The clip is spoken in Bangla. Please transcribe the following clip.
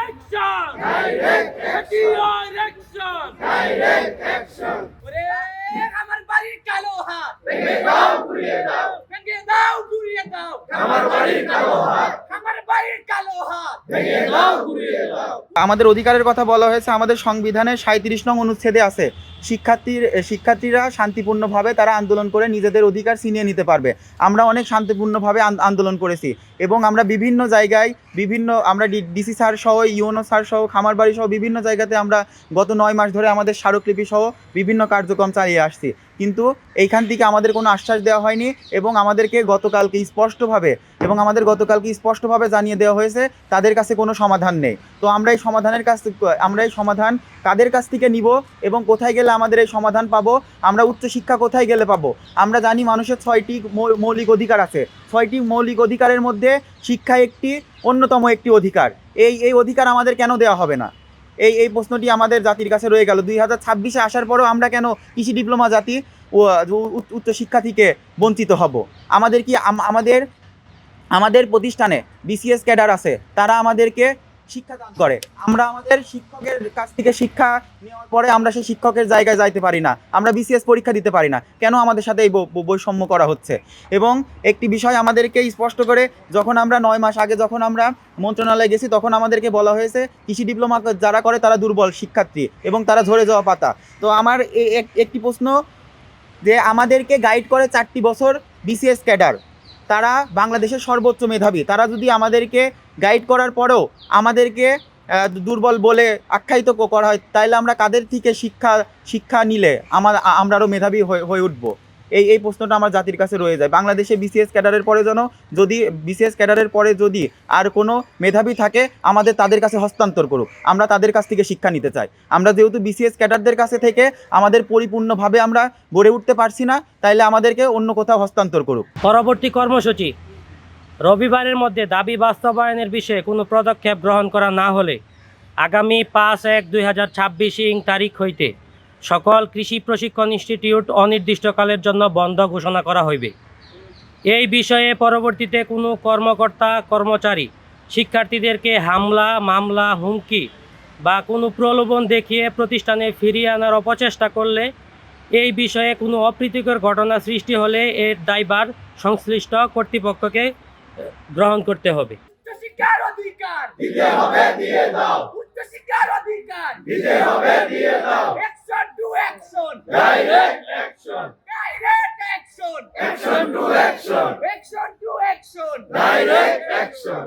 action! Direct action! Direct action! ওরে আমার বাড়ির কালো হাত ভেঙে দাও গুড়িয়ে দাও, ভেঙে দাও গুড়িয়ে দাও, আমার বাড়ির কালো হাত, আমার বাড়ির কালো হাত ভেঙে দাও গুড়িয়ে দাও। আমাদের অধিকারের কথা বলা হয়েছে আমাদের সংবিধানের 37 নং অনুচ্ছেদে আছে, শিক্ষার্থীরা শান্তিপূর্ণভাবে তারা আন্দোলন করে নিজেদের অধিকার ছিনিয়ে নিতে পারবে। আমরা অনেক শান্তিপূর্ণভাবে আন্দোলন করেছি এবং আমরা বিভিন্ন জায়গায় আমরা ডিসি স্যার সহ ইউএনও স্যার সহ খামারবাড়ি সহ বিভিন্ন জায়গাতে আমরা গত 9 মাস ধরে আমাদের স্মারকলিপি সহ বিভিন্ন কার্যক্রম চালিয়ে আসছি, কিন্তু এইখান থেকে আমাদের কোনো আশ্বাস দেওয়া হয়নি এবং আমাদেরকে গতকালকে স্পষ্টভাবে জানিয়ে দেওয়া হয়েছে তাদের কাছে কোনো সমাধান নেই। তো আমরা এই সমাধান কাদের কাছ থেকে নিব এবং কোথায় গেলে আমাদের এই সমাধান পাবো, আমরা উচ্চশিক্ষা কোথায় গেলে পাবো? আমরা জানি মানুষের 6টি মৌলিক অধিকার আছে, 6টি মৌলিক অধিকারের মধ্যে শিক্ষা একটি অন্যতম একটি অধিকার। এই অধিকার আমাদের কেন দেওয়া হবে না? এই প্রশ্নটি আমাদের জাতির কাছে রয়ে গেল। 2026-এ আসার পরেও আমরা কেন কৃষি ডিপ্লোমা জাতি ও উচ্চশিক্ষা থেকে বঞ্চিত হব? আমাদের প্রতিষ্ঠানে বিসিএস ক্যাডার আছে, তারা আমাদেরকে শিক্ষাদান করে। আমরা আমাদের শিক্ষকের কাছ থেকে শিক্ষা নেওয়ার পরে আমরা সেই শিক্ষকের জায়গায় যাইতে পারি না, আমরা বিসিএস পরীক্ষা দিতে পারি না। কেন আমাদের সাথে এই বৈষম্য করা হচ্ছে? এবং একটি বিষয় আমাদেরকে স্পষ্ট করে, যখন আমরা 9 মাস আগে যখন আমরা মন্ত্রণালয়ে গেছি তখন আমাদেরকে বলা হয়েছে কৃষি ডিপ্লোমা যারা করে তারা দুর্বল শিক্ষার্থী এবং তারা ঝরে যাওয়া পাতা। তো আমার একটি প্রশ্ন, যে আমাদেরকে গাইড করে 4টি বছর বিসিএস ক্যাডার, তারা বাংলাদেশের সর্বোচ্চ মেধাবী, তারা যদি আমাদেরকে গাইড করার পরেও আমাদেরকে দুর্বল বলে আখ্যায়িত করা হয়, তাইলে আমরা কাদের থেকে শিক্ষা নিলে আমরা আরও মেধাবী হয়ে উঠব? এই প্রশ্নটা আমার জাতির কাছে রয়ে যায়। বাংলাদেশে বিসিএস ক্যাডারের পরে যদি আর কোনো মেধাবী থাকে আমাদের তাদের কাছে হস্তান্তর করুক, আমরা তাদের কাছ থেকে শিক্ষা নিতে চাই। আমরা যেহেতু বিসিএস ক্যাডারদের কাছে থেকে আমাদের পরিপূর্ণভাবে আমরা গড়ে উঠতে পারছি না, তাইলে আমাদেরকে অন্য কোথাও হস্তান্তর করুক। পরবর্তী কর্মসূচি রবিবারের মধ্যে দাবি বাস্তবায়নের বিষয়ে কোনো পদক্ষেপ গ্রহণ করা না হলে আগামী 5/1/2026 তারিখ হইতে সকল কৃষি প্রশিক্ষণ ইনস্টিটিউট অনির্দিষ্টকালের জন্য বন্ধ ঘোষণা করা হইবে। এই বিষয়ে পরবর্তীতে কোনো কর্মচারী শিক্ষার্থীদেরকে হামলা, মামলা, হুমকি বা কোনো প্রলোভন দেখিয়ে প্রতিষ্ঠানে ফিরিয়ে আনার অপচেষ্টা করলে, এই বিষয়ে কোনো অপ্রীতিকর ঘটনা সৃষ্টি হলে এর দায়ভার সংশ্লিষ্ট কর্তৃপক্ষকে গ্রহণ করতে হবে। উচ্চশিক্ষার অধিকার দিতে হবে, দিয়ে দাও। উচ্চশিক্ষার অধিকার দিতে হবে, দিয়ে দাও। Action to action, direct action, direct action, action to action, action to action, direct action.